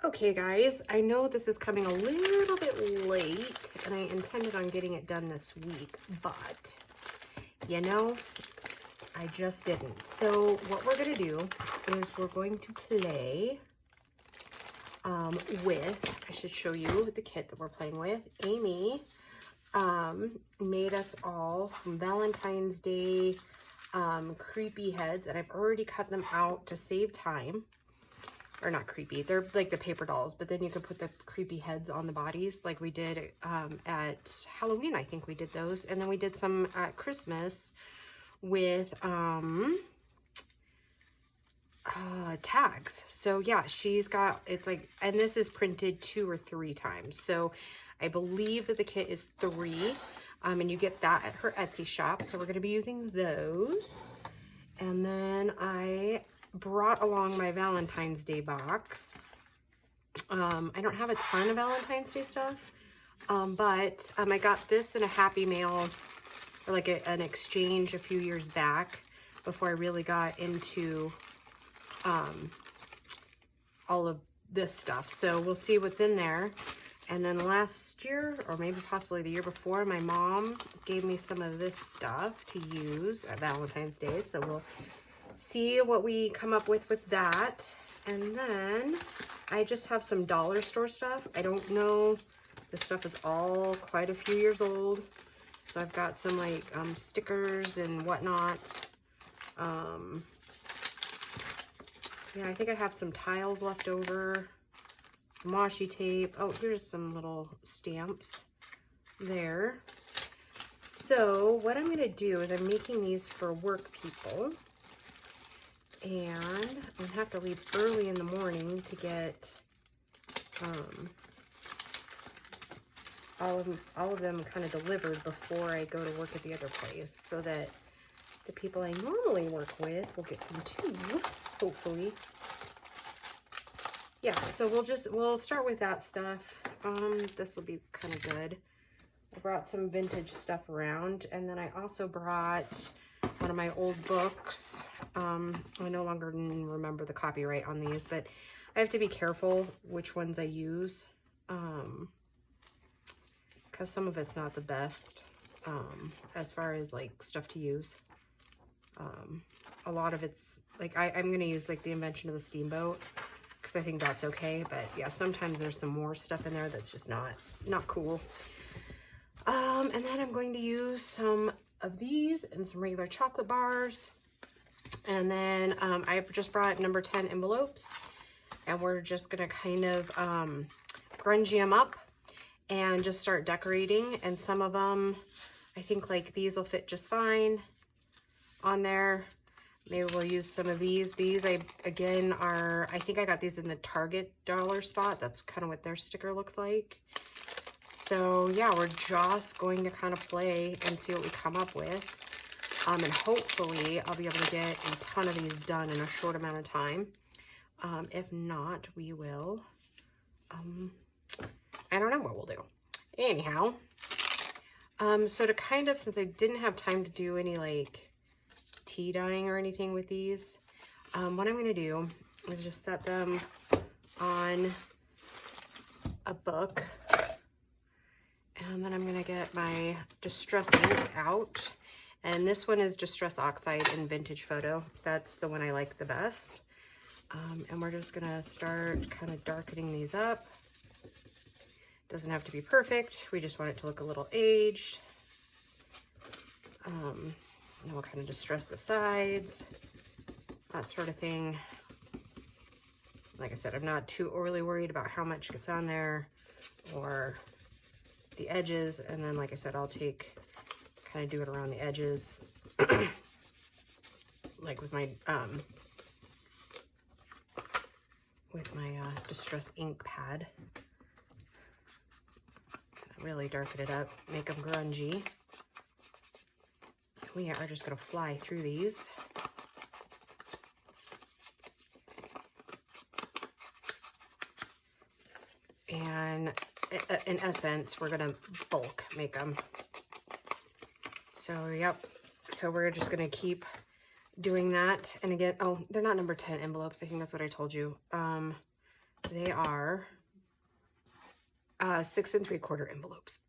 Okay guys, I know this is coming a little bit late and I intended on getting it done this week, but you know, I just didn't. So what we're gonna do is we're going to play with, I should show you the kit that we're playing with. Amy made us all some Valentine's Day creepy heads, and I've already cut them out to save time. Or not creepy, they're like the paper dolls, but then you can put the creepy heads on the bodies like we did at Halloween. I think we did those, and then we did some at Christmas with tags. So yeah, she's got, it's like, and this is printed 2 or 3 times, so I believe that the kit is 3, and you get that at her Etsy shop. So we're going to be using those, and then I brought along my Valentine's Day box. I don't have a ton of Valentine's Day stuff, but I got this in a Happy Mail, or like an exchange a few years back before I really got into all of this stuff. So we'll see what's in there. And then last year, or maybe possibly the year before, my mom gave me some of this stuff to use at Valentine's Day. So we'll see what we come up with that. And then I just have some dollar store stuff. I don't know, this stuff is all quite a few years old, so I've got some like stickers and whatnot. Yeah, I think I have some tiles left over, some washi tape. Oh, here's some little stamps there. So what I'm gonna do is I'm making these for work people, and I'm gonna have to leave early in the morning to get all of them kind of delivered before I go to work at the other place, so that the people I normally work with will get some too, hopefully. Yeah, so we'll start with that stuff. This will be kind of good. I brought some vintage stuff around, and then I also brought one of my old books. I no longer remember the copyright on these, but I have to be careful which ones I use, because some of it's not the best as far as like stuff to use. A lot of it's like I'm going to use like the invention of the steamboat, because I think that's okay, but yeah, sometimes there's some more stuff in there that's just not cool. And then I'm going to use some of these and some regular chocolate bars. And then I just brought number 10 envelopes, and we're just gonna kind of grungy them up and just start decorating. And some of them, I think like these will fit just fine on there. Maybe we'll use some of these. These again are, I think I got these in the Target dollar spot. That's kind of what their sticker looks like. So yeah, we're just going to kind of play and see what we come up with. And hopefully I'll be able to get a ton of these done in a short amount of time. If not, we will, I don't know what we'll do. Anyhow, so to kind of, since I didn't have time to do any like tea dyeing or anything with these, what I'm gonna do is just set them on a book. And then I'm gonna get my Distress ink out. And this one is Distress Oxide in Vintage Photo. That's the one I like the best. And we're just gonna start kind of darkening these up. Doesn't have to be perfect. We just want it to look a little aged. And we'll kind of distress the sides, that sort of thing. Like I said, I'm not too overly worried about how much gets on there or the edges. And then, like I said, I'll kind of do it around the edges, like with my Distress ink pad. Really darken it up, make them grungy. We are just gonna fly through these. And in essence, we're gonna bulk make them. So, yep. So we're just gonna keep doing that. And again, oh, they're not number 10 envelopes. I think that's what I told you. They are 6 3/4 envelopes.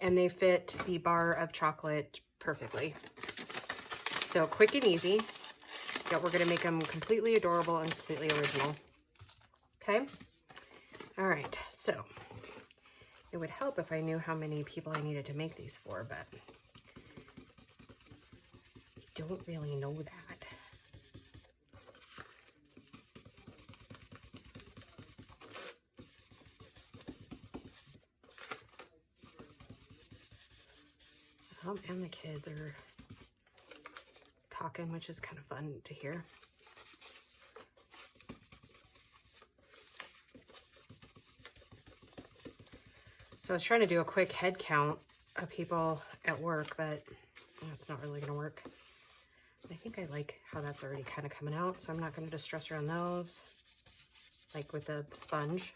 And they fit the bar of chocolate perfectly. So quick and easy. Yet we're going to make them completely adorable and completely original. Okay? All right. So it would help if I knew how many people I needed to make these for, but I don't really know that. And the kids are talking, which is kind of fun to hear. So I was trying to do a quick head count of people at work, but that's not really going to work. I think I like how that's already kind of coming out, so I'm not going to distress around those, like with the sponge.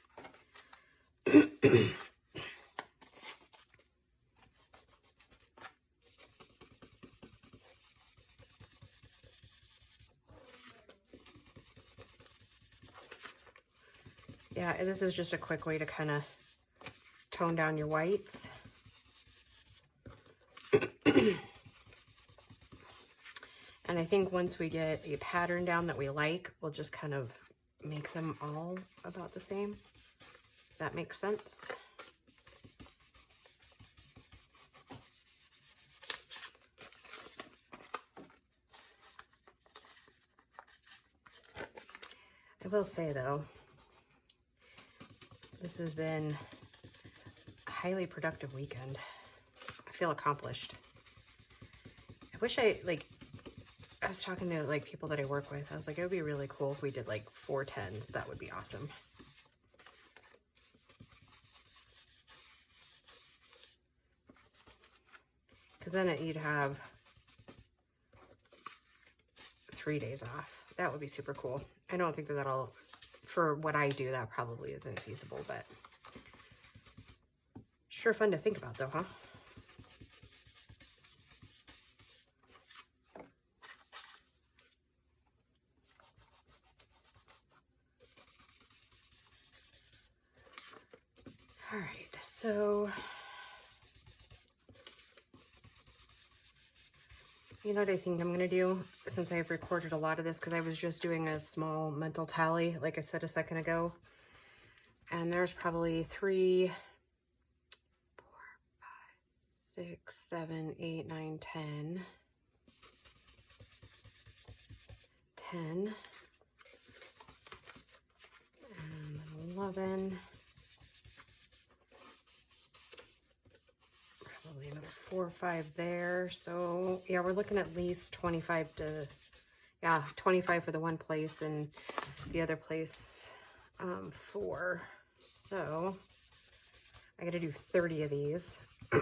Yeah, this is just a quick way to kind of tone down your whites. And I think once we get a pattern down that we like, we'll just kind of make them all about the same. If that makes sense. I will say though, this has been a highly productive weekend. I feel accomplished. I wish I was talking to like people that I work with. I was like, it would be really cool if we did like 4 10s. That would be awesome. Because then you'd have 3 days off. That would be super cool. I don't think that that'll, for what I do, that probably isn't feasible, but sure fun to think about though, huh? All right, so you know what I think I'm going to do, since I've recorded a lot of this, because I was just doing a small mental tally, like I said a second ago, and there's probably 3, 4, 5, 6, 7, 8, 9, 10, 10, and 11, probably another 4 or 5 there. So yeah, we're looking at least 25 to, yeah, 25 for the one place and the other place 4. So I got to do 30 of these. So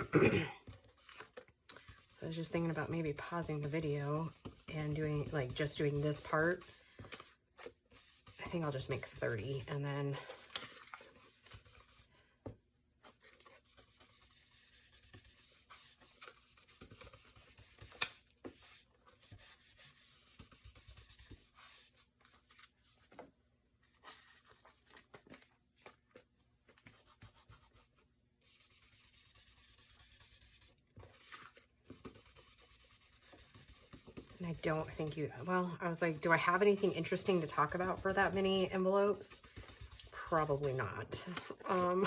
I was just thinking about maybe pausing the video and doing just doing this part. I think I'll just make 30 and then I don't think well, I was like, do I have anything interesting to talk about for that many envelopes? Probably not. Oh,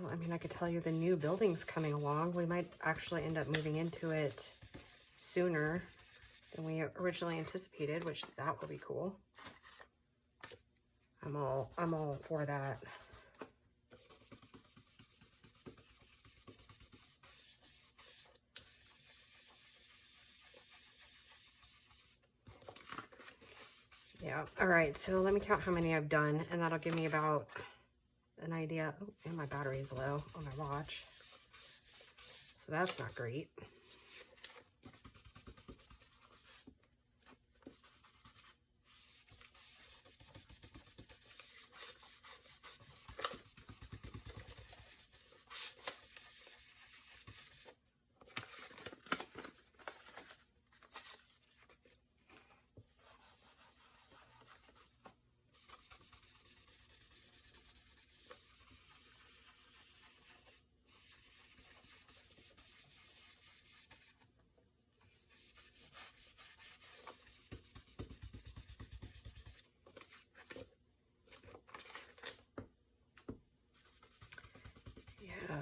I mean, I could tell you the new building's coming along. We might actually end up moving into it sooner than we originally anticipated, which that will be cool. I'm all for that. Yeah, all right, so let me count how many I've done, and that'll give me about an idea. Oh, and my battery is low on my watch, so that's not great.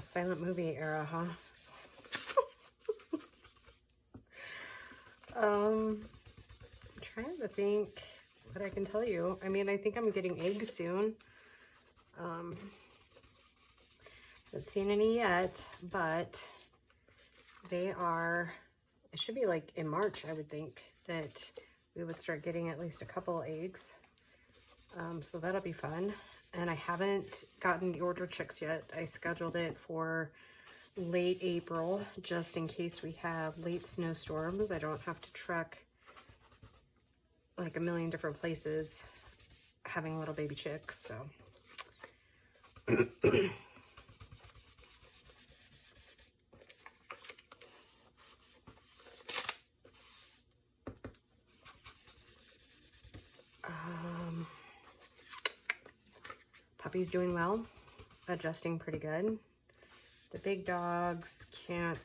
silent movie era, huh? I'm trying to think what I can tell you. I mean, I think I'm getting eggs soon. Haven't seen any yet, but they are, it should be like in March, I would think, that we would start getting at least a couple eggs. So that'll be fun. And I haven't gotten the order chicks yet. I scheduled it for late April, just in case we have late snowstorms. I don't have to trek like a million different places having little baby chicks, so. Puppy's doing well, adjusting pretty good. The big dogs can't,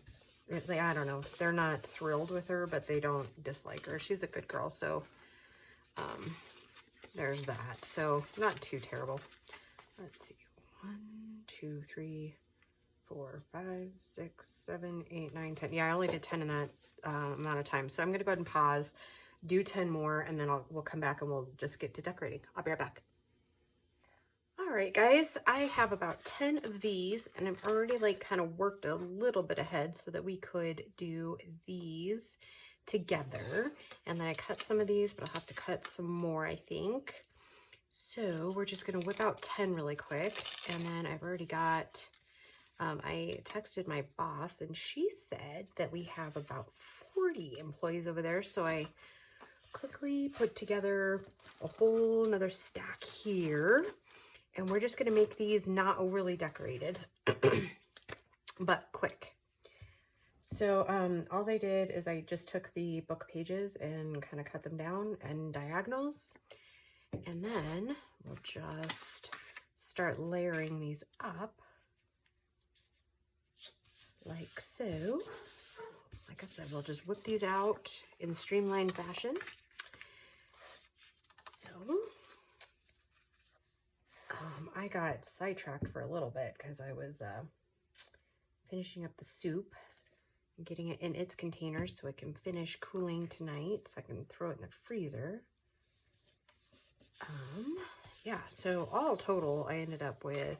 I don't know, they're not thrilled with her, but they don't dislike her. She's a good girl, so there's that. So not too terrible. Let's see, 1, 2, 3, 4, 5, 6, 7, 8, 9, 10. Yeah, I only did 10 in that amount of time. So I'm gonna go ahead and pause, do 10 more, and then we'll come back and we'll just get to decorating. I'll be right back. All right, guys, I have about 10 of these, and I've already like kind of worked a little bit ahead so that we could do these together. And then I cut some of these, but I'll have to cut some more, I think. So we're just gonna whip out 10 really quick. And then I've already got, I texted my boss and she said that we have about 40 employees over there. So I quickly put together a whole nother stack here. And we're just gonna make these not overly decorated, but quick. So all I did is I just took the book pages and kind of cut them down in diagonals. And then we'll just start layering these up like so. Like I said, we'll just whip these out in streamlined fashion. So I got sidetracked for a little bit because I was finishing up the soup and getting it in its containers so it can finish cooling tonight, so I can throw it in the freezer. Yeah, so all total, I ended up with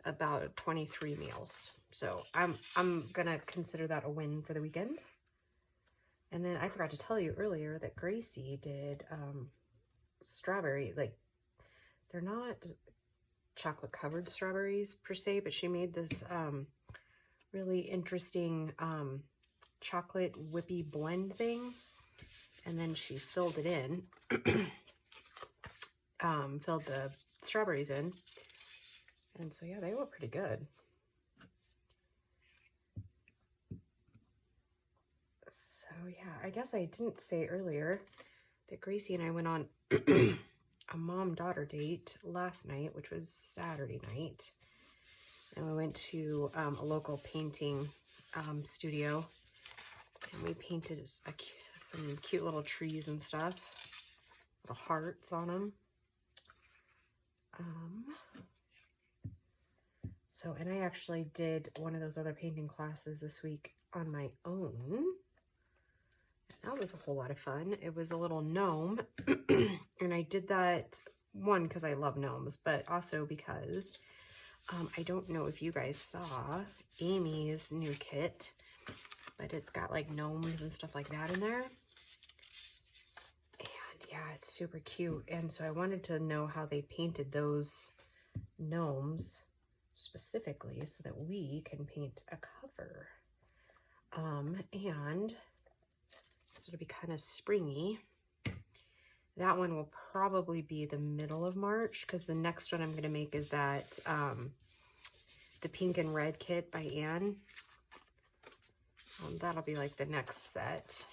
about 23 meals. So I'm gonna consider that a win for the weekend. And then I forgot to tell you earlier that Gracie did strawberry, like they're not chocolate covered strawberries per se, but she made this really interesting chocolate whippy blend thing. And then she filled it in, filled the strawberries in. And so yeah, they were pretty good. So yeah, I guess I didn't say earlier that Gracie and I went on a mom-daughter date last night, which was Saturday night. And we went to a local painting studio, and we painted some cute little trees and stuff, little hearts on them. So, and I actually did one of those other painting classes this week on my own. That was a whole lot of fun. It was a little gnome, and I did that, one, because I love gnomes, but also because I don't know if you guys saw Amy's new kit, but it's got like gnomes and stuff like that in there. And yeah, it's super cute. And so I wanted to know how they painted those gnomes specifically so that we can paint a cover. And so it'll be kind of springy. That one will probably be the middle of March, because the next one I'm going to make is that the pink and red kit by Anne. That'll be like the next set.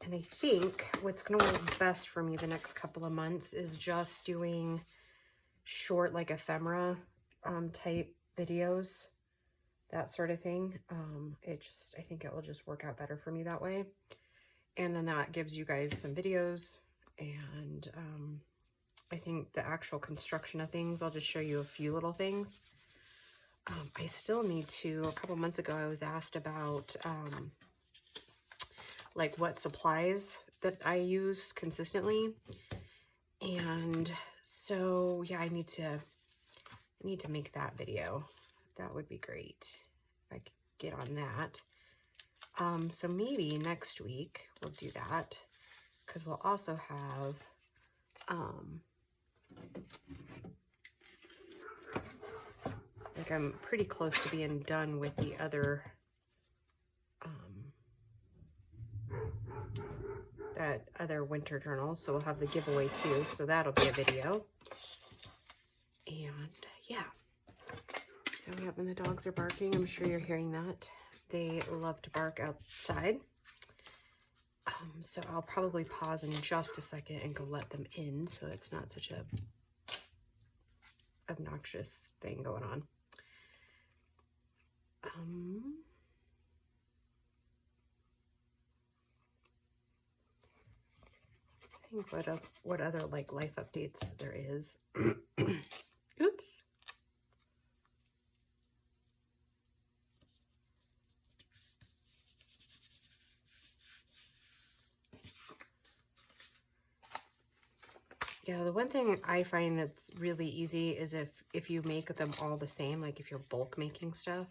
And I think what's going to work best for me the next couple of months is just doing short, like ephemera type videos, that sort of thing. I think it will just work out better for me that way. And then that gives you guys some videos, and I think the actual construction of things, I'll just show you a few little things. I still need to, a couple months ago, I was asked about like what supplies that I use consistently. And so, yeah, I need to make that video. That would be great if I could get on that. So maybe next week we'll do that, because we'll also have, like I'm pretty close to being done with the other, that other winter journal. So we'll have the giveaway too. So that'll be a video. And yeah. So yeah, when the dogs are barking, I'm sure you're hearing that. They love to bark outside. So I'll probably pause in just a second and go let them in, so it's not such a obnoxious thing going on. I think what other like life updates there is. Oops. Yeah, the one thing I find that's really easy is if you make them all the same, like if you're bulk making stuff,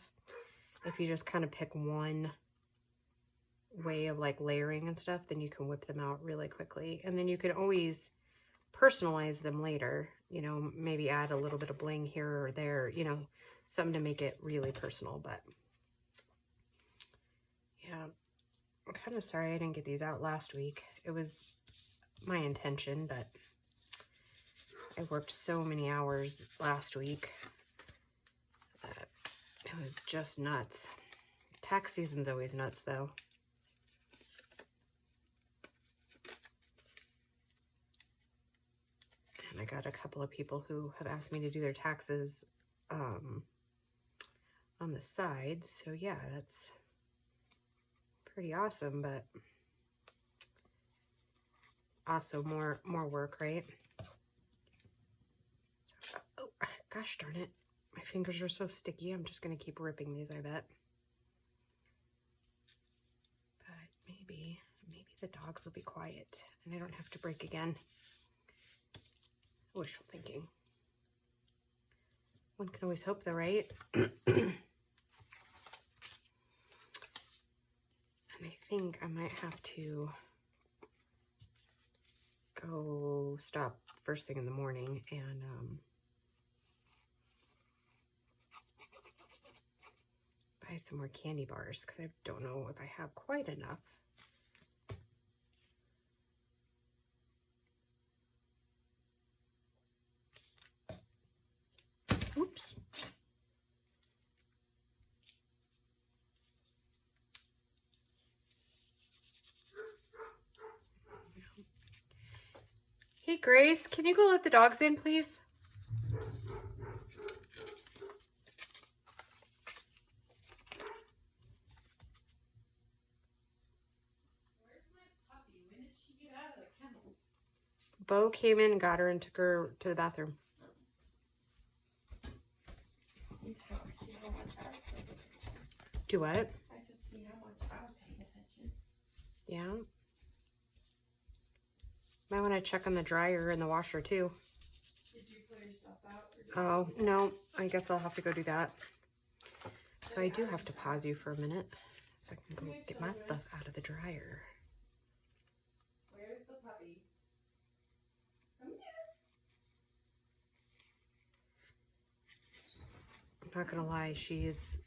if you just kind of pick one way of like layering and stuff, then you can whip them out really quickly. And then you can always personalize them later, you know, maybe add a little bit of bling here or there, you know, something to make it really personal. But yeah, I'm kind of sorry I didn't get these out last week. It was my intention, but I worked so many hours last week that it was just nuts. Tax season's always nuts though. And I got a couple of people who have asked me to do their taxes on the side. So yeah, that's pretty awesome, but also more work, right? Oh, gosh darn it. My fingers are so sticky. I'm just going to keep ripping these, I bet. But maybe the dogs will be quiet and I don't have to break again. Wishful thinking. One can always hope though, right? And I think I might have to go stop first thing in the morning and buy some more candy bars, because I don't know if I have quite enough. Oops. Hey Grace, can you go let the dogs in, please? Bo came in and got her and took her to the bathroom. Do what? I said see how much I was paying attention. Yeah. Might want to check on the dryer and the washer too. Did you put your stuff out? Oh, no. I guess I'll have to go do that. So I do have to pause you for a minute so I can go get my stuff out of the dryer. Where's the puppy? Come here. I'm not gonna lie, she is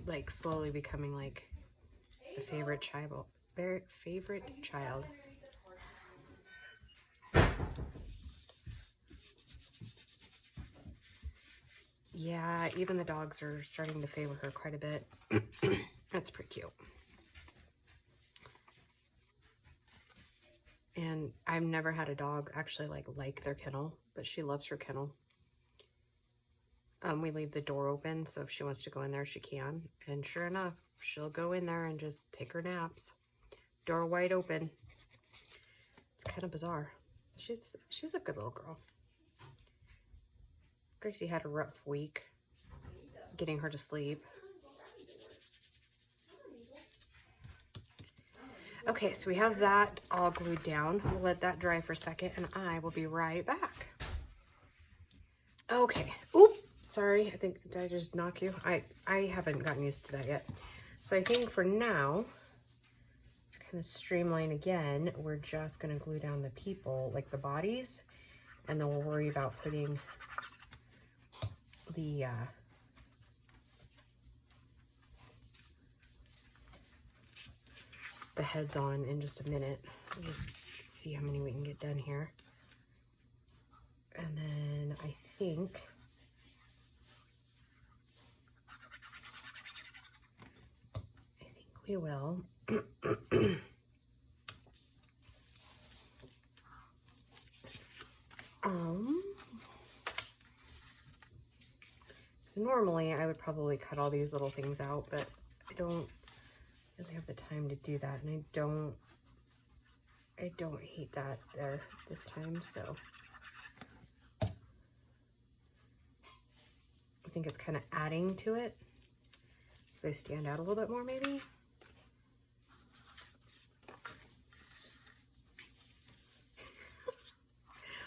like slowly becoming like a favorite child. Favorite child. Yeah, even the dogs are starting to favor her quite a bit. That's pretty cute. And I've never had a dog actually like their kennel, but she loves her kennel. We leave the door open, so if she wants to go in there, she can. And sure enough, she'll go in there and just take her naps. Door wide open. It's kind of bizarre. She's a good little girl. Gracie had a rough week getting her to sleep. Okay, so we have that all glued down. We'll let that dry for a second and I will be right back. Okay. Oop, sorry. I think, did I just knock you? I haven't gotten used to that yet. So I think for now, kind of streamline again, we're just going to glue down the people, like the bodies, and then we'll worry about putting the heads on in just a minute. We'll just see how many we can get done here. And then I think we will so normally I would probably cut all these little things out, but I don't really have the time to do that, and I don't hate that there this time, so I think it's kind of adding to it so they stand out a little bit more maybe.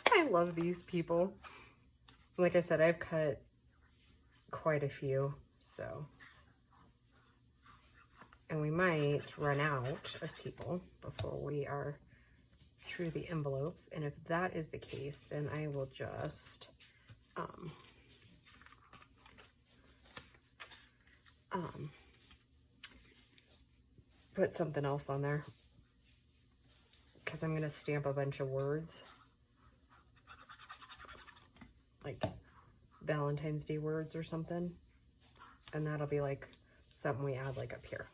I love these people. Like I said, I've cut quite a few, so. And we might run out of people before we are through the envelopes. And if that is the case, then I will just put something else on there, because I'm going to stamp a bunch of words, like Valentine's Day words or something, and that'll be like something we add like up here.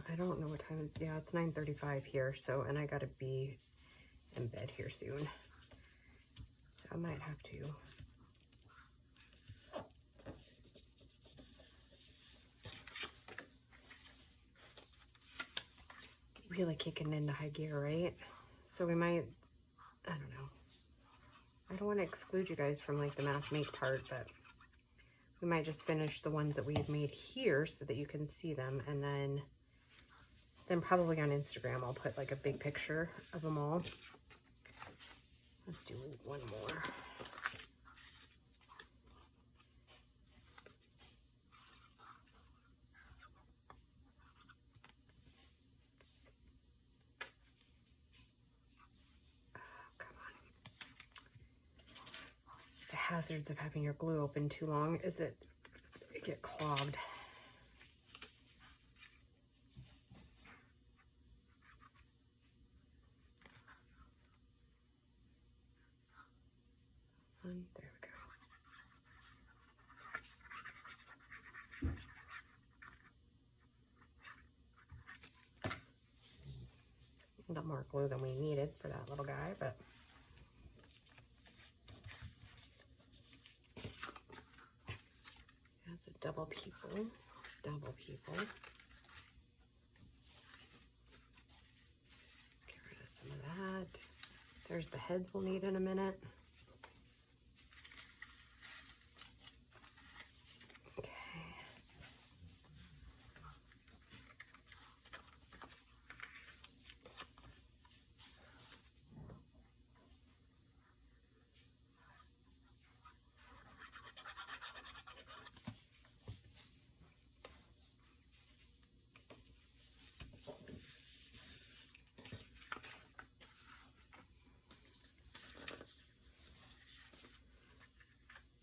I don't know what time it's, yeah, it's 9:35 here, so, and I gotta be in bed here soon, so I might have to really kicking into high gear, right? So we might, I don't know, I don't want to exclude you guys from like the mass make part, but we might just finish the ones that we've made here so that you can see them, and then probably on Instagram I'll put like a big picture of them all. Let's do one more. Come on. The hazards of having your glue open too long is that it get clogged. There we go. A little more glue than we needed for that little guy, but that's a double people, double people. Let's get rid of some of that. There's the heads we'll need in a minute.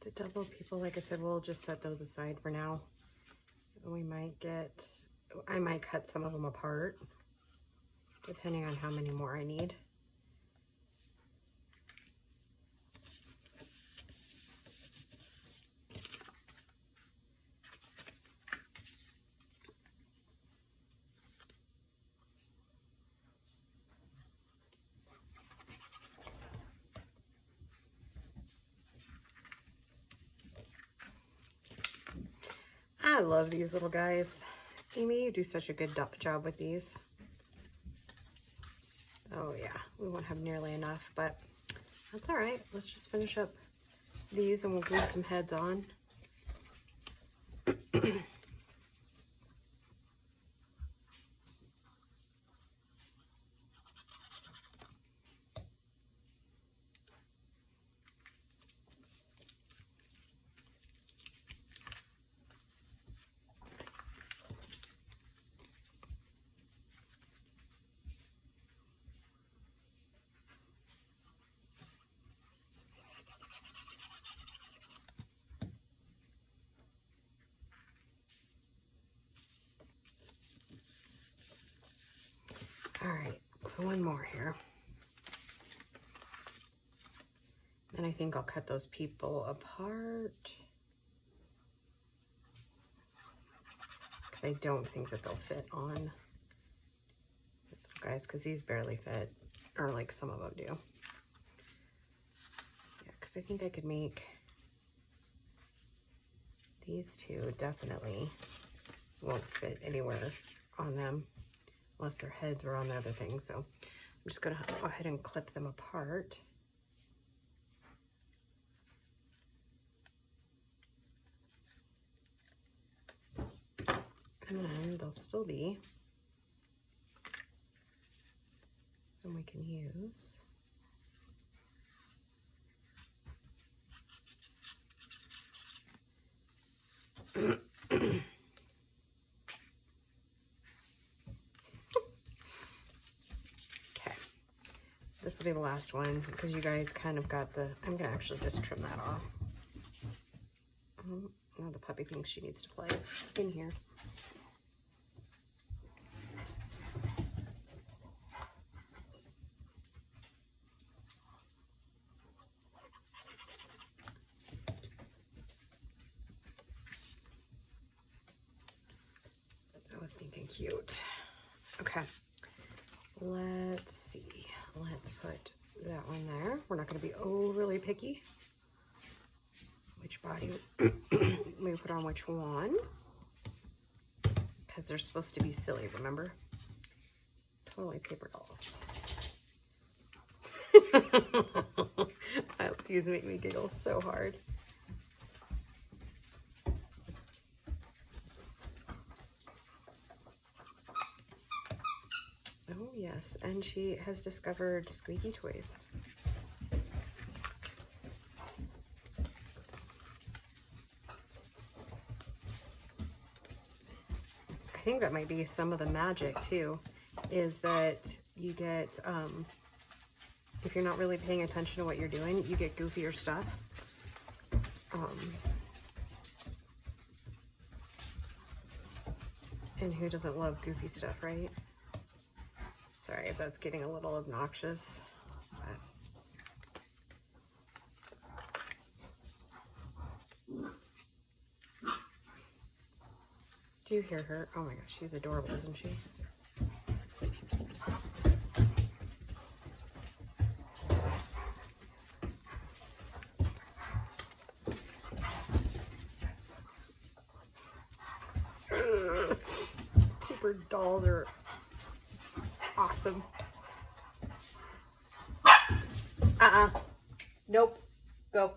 The double people, like I said, we'll just set those aside for now. We might get, I might cut some of them apart, depending on how many more I need. I love these little guys. Amy, you do such a good job with these. Oh yeah, we won't have nearly enough, but that's all right. Let's just finish up these and we'll glue some heads on. All right, one more here. And I think I'll cut those people apart. Because I don't think that they'll fit on these little guys, because these barely fit, or like some of them do. Yeah, because I think I could make these two definitely won't fit anywhere on them, unless their heads were on the other thing. So I'm just gonna go ahead and clip them apart. And then there'll still be some we can use. This will be the last one because you guys kind of got the, I'm gonna actually just trim that off. Now the puppy thinks she needs to play in here. So I was thinking cute. Okay, let's see. Let's put that one there. We're not going to be overly picky. Which body we put on which one. Because they're supposed to be silly, remember? Totally paper dolls. These make me giggle so hard. Oh yes, and she has discovered squeaky toys. I think that might be some of the magic too, is that you get, if you're not really paying attention to what you're doing, you get goofier stuff. And who doesn't love goofy stuff, right? Sorry if that's getting a little obnoxious, but do you hear her? Oh my gosh, she's adorable, isn't she? These paper dolls are awesome. Nope. Go.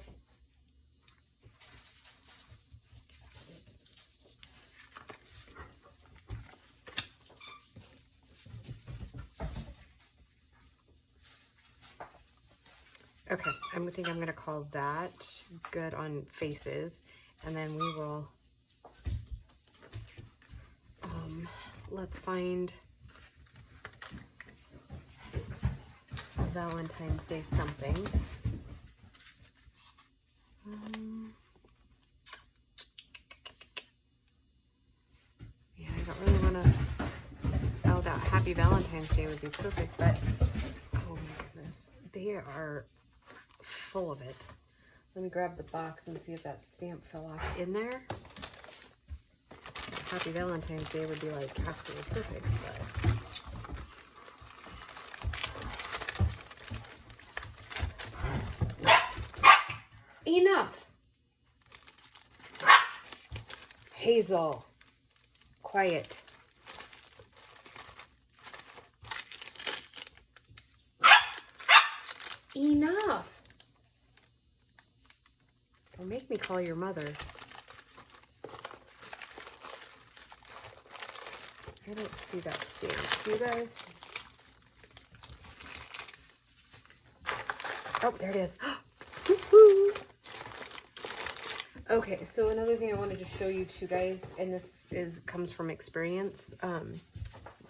Okay, I think I'm going to call that good on faces, and then we will, let's find a Valentine's Day something. Yeah, I don't really want to, oh, that Happy Valentine's Day would be perfect, but, oh my goodness, they are full of it. Let me grab the box and see if that stamp fell off in there. Happy Valentine's Day would be like absolutely perfect, but enough. Hazel, quiet. Enough. Don't make me call your mother. I don't see that stamp. Do you guys? Oh, there it is. Woo-hoo. Okay, so another thing I wanted to show you too, guys, and this comes from experience.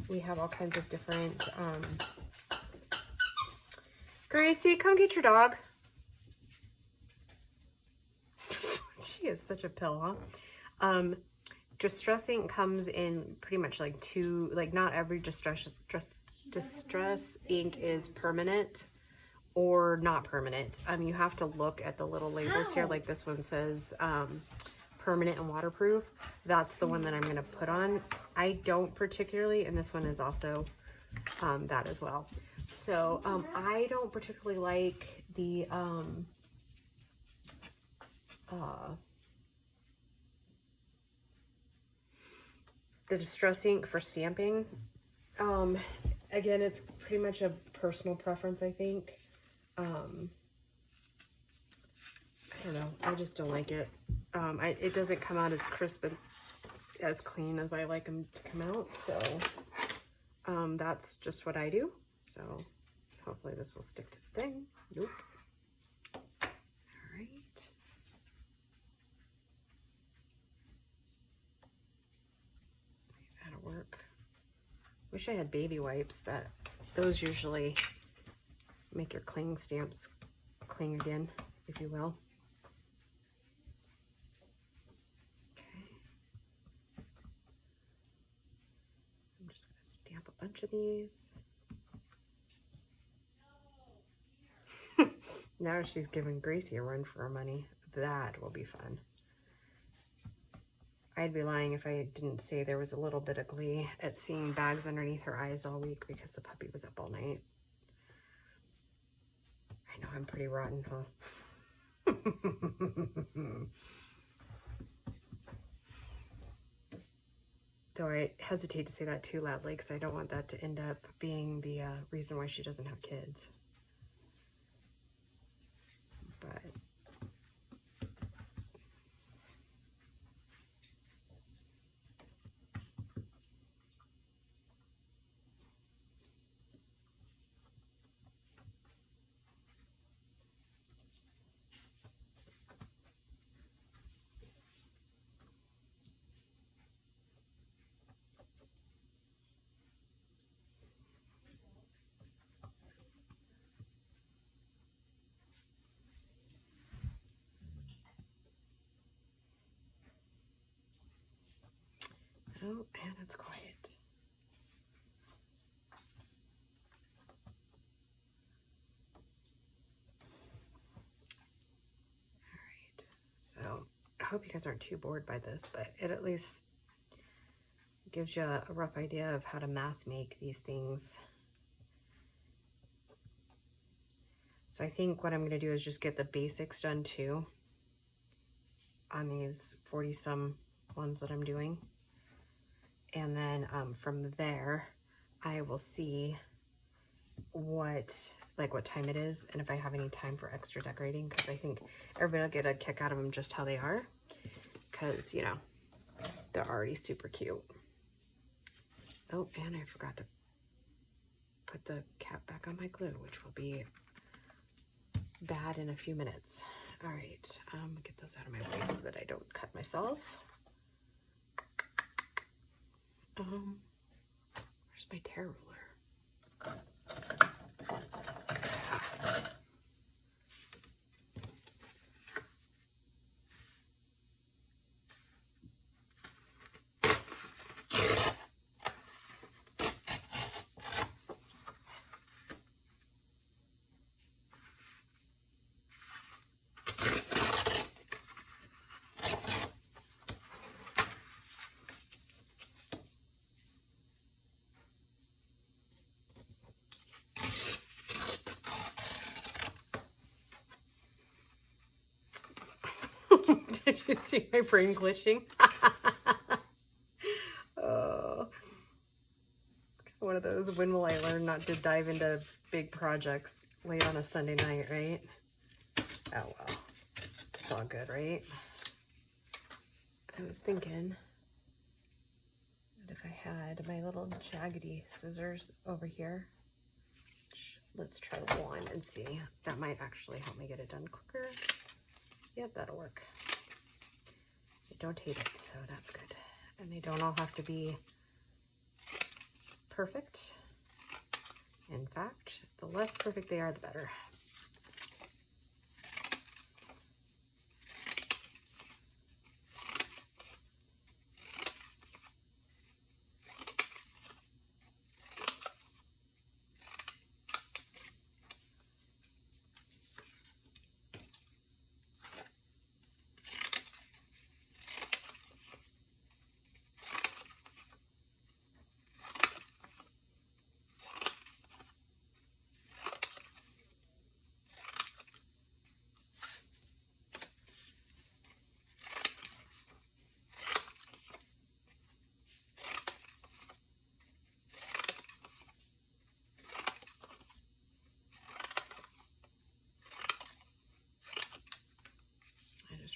We have all kinds of different. Gracie, come get your dog. She is such a pill, huh? Distress ink comes in pretty much like two, like not every distress ink is permanent or not permanent. You have to look at the little labels here. Like this one says permanent and waterproof. That's the one that I'm going to put on. I don't particularly, and this one is also that as well. So I don't particularly like the distress ink for stamping. Again, it's pretty much a personal preference, I think. I don't know. I just don't like it. It doesn't come out as crisp and as clean as I like them to come out. So that's just what I do. So hopefully this will stick to the thing. Nope. All right. That'll work. Wish I had baby wipes. Those usually make your cling stamps cling again, if you will. Okay. I'm just going to stamp a bunch of these. Now she's giving Gracie a run for her money. That will be fun. I'd be lying if I didn't say there was a little bit of glee at seeing bags underneath her eyes all week because the puppy was up all night. I know I'm pretty rotten, huh? Though I hesitate to say that too loudly because I don't want that to end up being the reason why she doesn't have kids. But oh, and it's quiet. All right. So I hope you guys aren't too bored by this, but it at least gives you a rough idea of how to mass make these things. So I think what I'm going to do is just get the basics done too on these 40 some ones that I'm doing. And then from there, I will see what time it is and if I have any time for extra decorating, because I think everybody will get a kick out of them just how they are, because, you know, they're already super cute. Oh, and I forgot to put the cap back on my glue, which will be bad in a few minutes. All right, get those out of my way so that I don't cut myself. Where's my tear ruler? Did you see my brain glitching? one of those, when will I learn not to dive into big projects late on a Sunday night, right? Oh well, it's all good, right? I was thinking that if I had my little jaggedy scissors over here, let's try one and see. That might actually help me get it done quicker. Yep, that'll work. I don't hate it, so that's good. And they don't all have to be perfect. In fact, the less perfect they are, the better.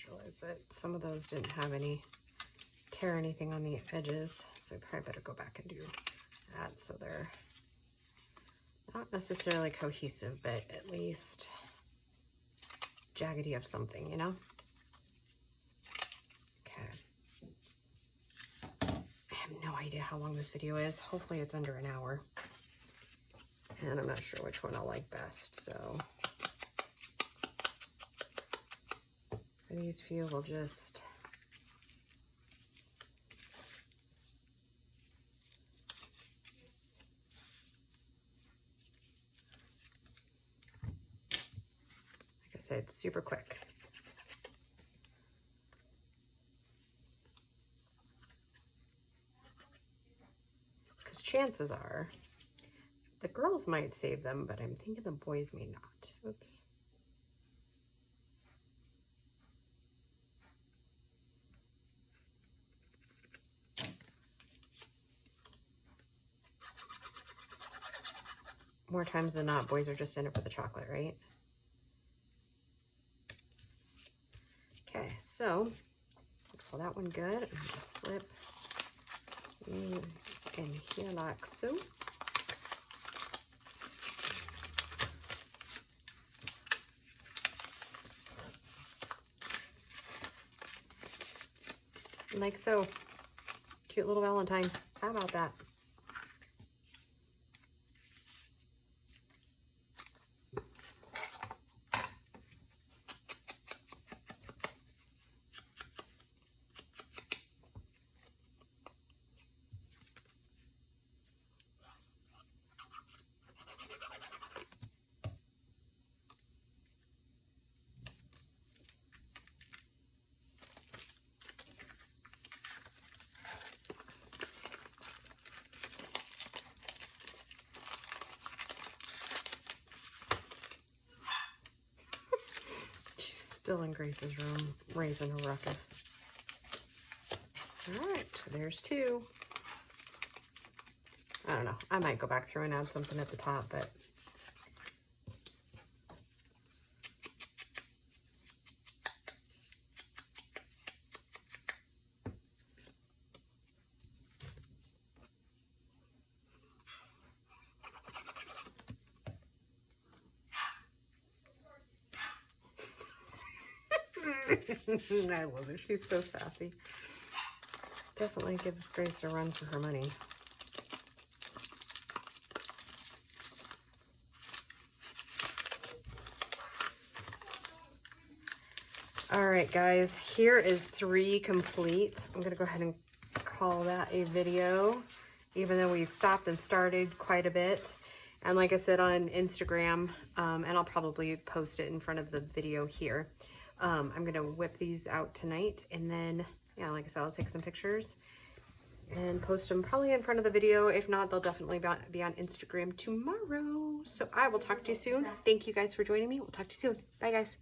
Realize that some of those didn't have any tear anything on the edges, so I probably better go back and do that so they're not necessarily cohesive, but at least jaggedy of something, you know? Okay. I have no idea how long this video is. Hopefully it's under an hour. And I'm not sure which one I'll like best, so for these few, we'll just like I said, super quick. Because chances are the girls might save them, but I'm thinking the boys may not. Oops. More times than not, boys are just in it for the chocolate, right? Okay, so pull that one good. I'm gonna slip these in here like so. Like so. Cute little Valentine. How about that? Still in Grace's room, raising a ruckus. All right, there's two. I don't know. I might go back through and add something at the top, but I love her. She's so sassy. Definitely gives Grace a run for her money. All right, guys, here is 3 complete. I'm gonna go ahead and call that a video, even though we stopped and started quite a bit. And like I said on Instagram, and I'll probably post it in front of the video here. I'm gonna whip these out tonight, and then, yeah, like I said, I'll take some pictures and post them probably in front of the video. If not, they'll definitely be on Instagram tomorrow. So I will talk to you soon. Thank you guys for joining me. We'll talk to you soon. Bye, guys.